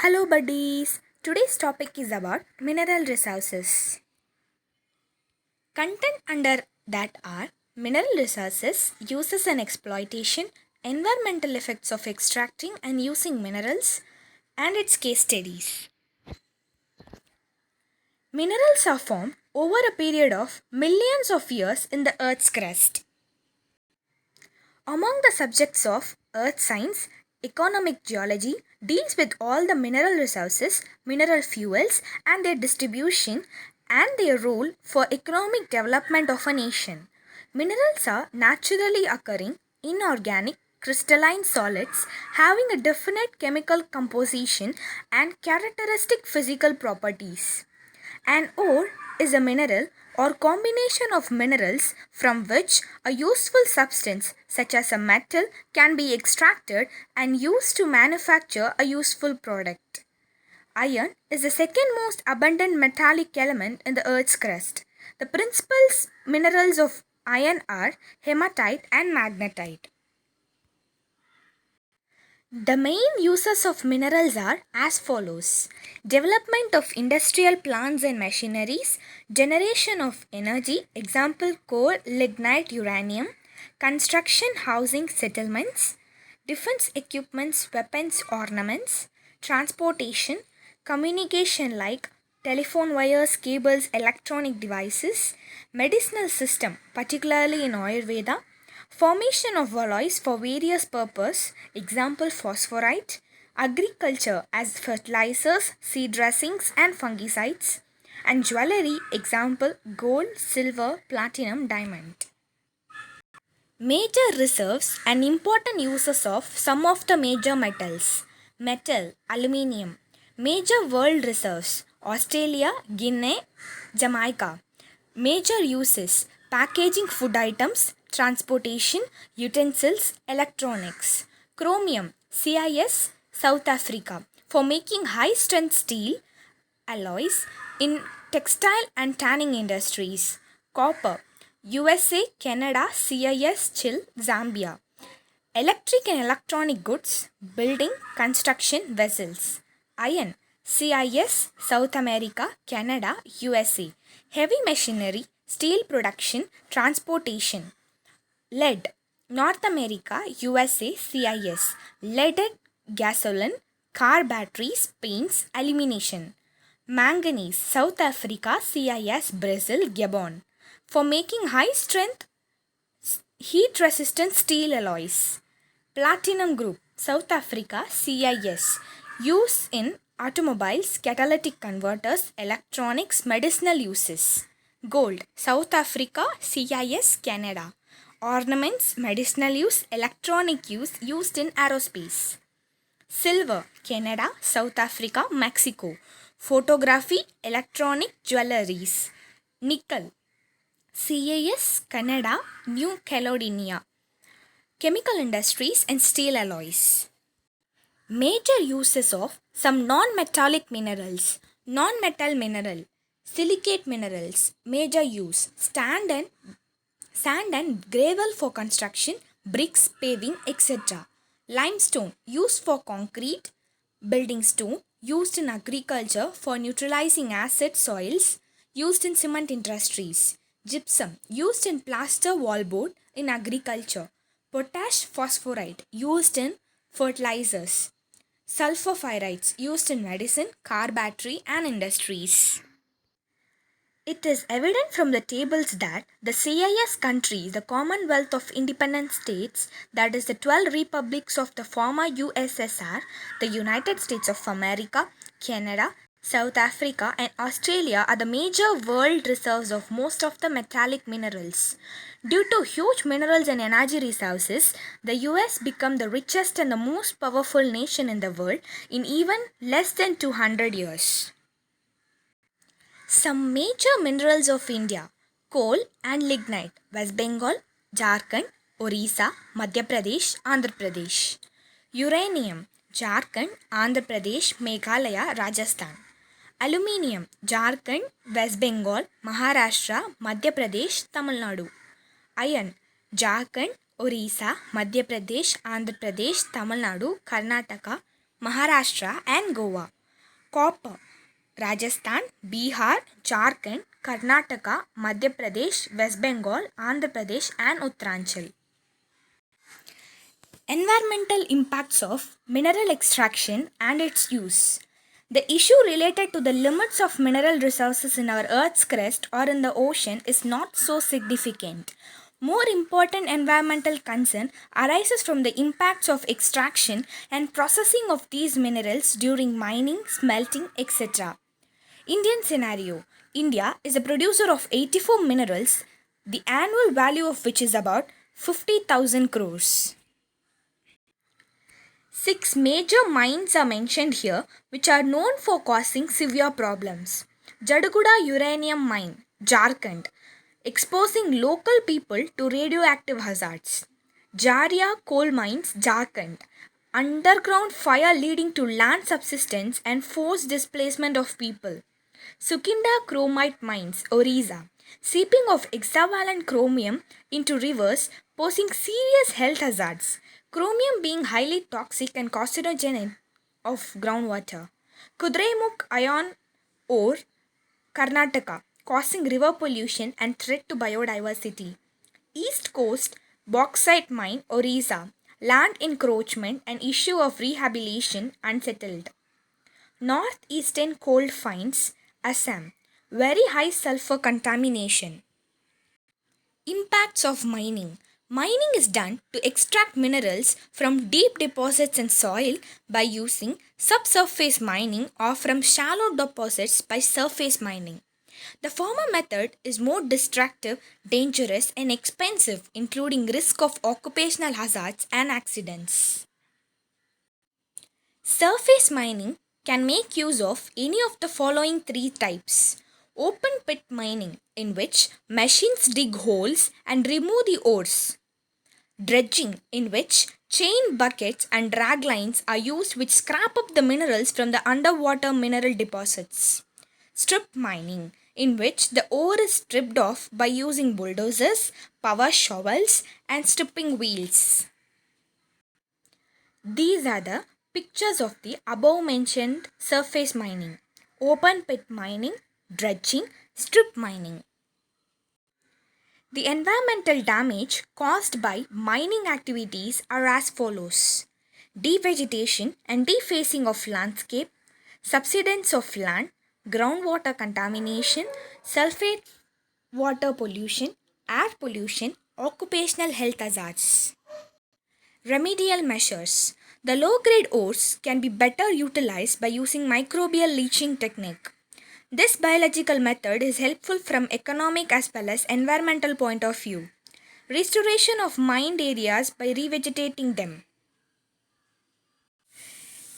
Hello, buddies. Today's topic is about mineral resources. Content under that are mineral resources, uses and exploitation, environmental effects of extracting and using minerals, and its case studies. Minerals are formed over a period of millions of years in the Earth's crust. Among the subjects of earth science, economic geology deals with all the mineral resources, mineral fuels, and their distribution and their role for economic development of a nation. Minerals are naturally occurring inorganic crystalline solids having a definite chemical composition and characteristic physical properties. An ore is a mineral or combination of minerals from which a useful substance such as a metal can be extracted and used to manufacture a useful product. Iron is the second most abundant metallic element in the Earth's crust. The principal minerals of iron are hematite and magnetite. The main uses of minerals are as follows: development of industrial plants and machineries, generation of energy, example coal, lignite, uranium, construction, housing, settlements, defense equipments, weapons, ornaments, transportation, communication like telephone wires, cables, electronic devices, medicinal system, particularly in Ayurveda, formation of alloys for various purposes, example phosphorite, agriculture as fertilizers, seed dressings and fungicides, and jewelry, example gold, silver, platinum, diamond. Major reserves and important uses of some of the major metals. Metal, aluminium. Major world reserves: Australia, Guinea, Jamaica. Major uses: packaging food items, transportation, utensils, electronics. Chromium, CIS, South Africa, for making high strength steel alloys in textile and tanning industries. Copper, USA, Canada, CIS, Chile, Zambia. Electric and electronic goods, building, construction, vessels. Iron, CIS, South America, Canada, USA. Heavy machinery, steel production, transportation. Lead, North America, USA, CIS. Leaded gasoline, car batteries, paints, illumination. Manganese, South Africa, CIS, Brazil, Gabon, for making high strength heat resistant steel alloys. Platinum group, South Africa, CIS, use in automobiles, catalytic converters, electronics, medicinal uses. Gold, South Africa, CIS, Canada, ornaments, medicinal use, electronic use, used in aerospace. Silver, Canada, South Africa, Mexico, photography, electronic, jewelries. Nickel, CIS, Canada, New Caledonia, chemical industries and steel alloys. Major uses of some non-metallic minerals. Non-metal mineral, silicate minerals. Major use: sand and gravel for construction, bricks, paving, etc. Limestone, used for concrete, building stone, used in agriculture for neutralizing acid soils, used in cement industries. Gypsum, used in plaster wallboard in agriculture. Potash phosphorite, used in fertilizers. Sulfur pyrites, used in medicine, car battery and industries. It is evident from the tables that the CIS countries, the Commonwealth of Independent States, that is the 12 republics of the former USSR, the United States of America, Canada, South Africa and Australia are the major world reserves of most of the metallic minerals. Due to huge minerals and energy resources, the US became the richest and the most powerful nation in the world in even less than 200 years. Some major minerals of India: coal and lignite, West Bengal, Jharkhand, Orissa, Madhya Pradesh, Andhra Pradesh. Uranium, Jharkhand, Andhra Pradesh, Meghalaya, Rajasthan. Aluminium, Jharkhand, West Bengal, Maharashtra, Madhya Pradesh, Tamil Nadu. Iron, Jharkhand, Orissa, Madhya Pradesh, Andhra Pradesh, Tamil Nadu, Karnataka, Maharashtra and Goa. Copper, Rajasthan, Bihar, Jharkhand, Karnataka, Madhya Pradesh, West Bengal, Andhra Pradesh and Uttaranchal. Environmental impacts of mineral extraction and its use. The issue related to the limits of mineral resources in our Earth's crust or in the ocean is not so significant. More important environmental concern arises from the impacts of extraction and processing of these minerals during mining, smelting, etc. Indian scenario. India is a producer of 84 minerals, the annual value of which is about 50,000 crores. Six major mines are mentioned here which are known for causing severe problems. Jadaguda Uranium Mine, Jharkhand, exposing local people to radioactive hazards. Jaria Coal Mines, Jharkhand, underground fire leading to land subsidence and forced displacement of people. Sukinda Chromite Mines, Orissa, seeping of hexavalent chromium into rivers posing serious health hazards. Chromium being highly toxic and carcinogenic of groundwater. Kudremukh iron ore, Karnataka, causing river pollution and threat to biodiversity. East Coast bauxite mine, Orissa, land encroachment and issue of rehabilitation unsettled. Northeastern coal finds, Assam, very high sulfur contamination. Impacts of mining. Mining is done to extract minerals from deep deposits in soil by using subsurface mining or from shallow deposits by surface mining. The former method is more destructive, dangerous, and expensive, including risk of occupational hazards and accidents. Surface mining can make use of any of the following three types. Open pit mining, in which machines dig holes and remove the ores. Dredging, in which chain buckets and drag lines are used which scrap up the minerals from the underwater mineral deposits. Strip mining, in which the ore is stripped off by using bulldozers, power shovels, and stripping wheels. These are the pictures of the above mentioned surface mining: open pit mining, dredging, strip mining. The environmental damage caused by mining activities are as follows: devegetation and defacing of landscape, subsidence of land, groundwater contamination, sulfate water pollution, air pollution, occupational health hazards. Remedial measures. The low-grade ores can be better utilized by using microbial leaching technique. This biological method is helpful from economic as well as environmental point of view. Restoration of mined areas by revegetating them.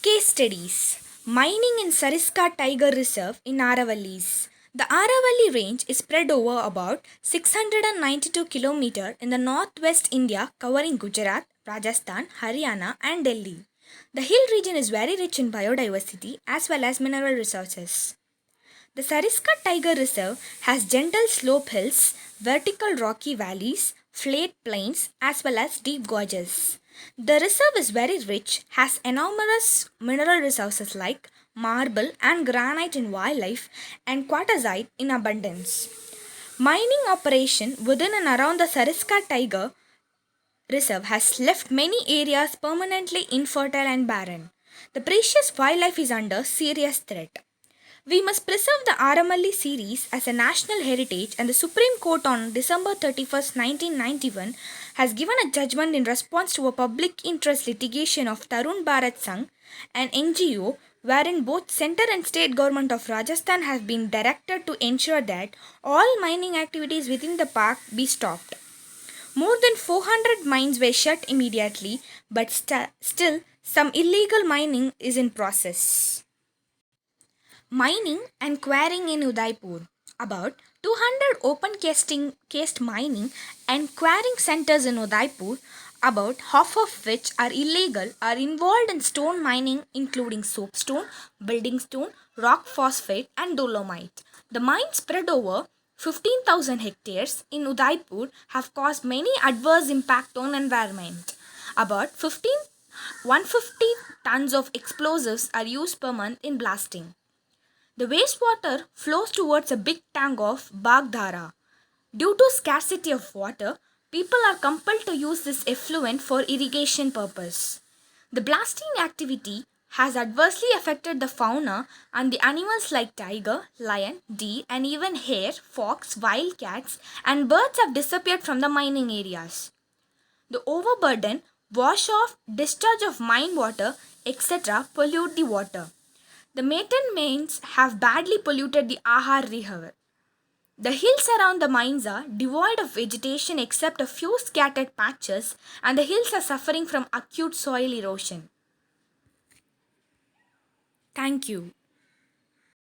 Case studies. Mining in Sariska Tiger Reserve in Aravallis. The Aravalli range is spread over about 692 km in the northwest India, covering Gujarat, Rajasthan, Haryana and Delhi. The hill region is very rich in biodiversity as well as mineral resources. The Sariska Tiger Reserve has gentle slope hills, vertical rocky valleys, flat plains as well as deep gorges. The reserve is very rich, has enormous mineral resources like marble and granite in wildlife and quartzite in abundance. Mining operation within and around the Sariska Tiger Reserve has left many areas permanently infertile and barren. The precious wildlife is under serious threat. We must preserve the Aramalli series as a national heritage, and the Supreme Court on December 31, 1991 has given a judgment in response to a public interest litigation of Tarun Bharat Sangh, an NGO wherein both centre and state government of Rajasthan have been directed to ensure that all mining activities within the park be stopped. More than 400 mines were shut immediately, but still some illegal mining is in process. Mining and quarrying in Udaipur. About 200 open cased mining and quarrying centers in Udaipur, about half of which are illegal, are involved in stone mining including soapstone, building stone, rock phosphate and dolomite. The mines spread over 15,000 hectares in Udaipur have caused many adverse impact on environment. About 150 tons of explosives are used per month in blasting. The wastewater flows towards a big tank of Bagdhara. Due to scarcity of water, people are compelled to use this effluent for irrigation purpose. The blasting activity has adversely affected the fauna and the animals like tiger, lion, deer and even hare, fox, wild cats and birds have disappeared from the mining areas. The overburden, wash off, discharge of mine water, etc. pollute the water. The methane mains have badly polluted the Ahar River. The hills around the mines are devoid of vegetation except a few scattered patches, and the hills are suffering from acute soil erosion. Thank you.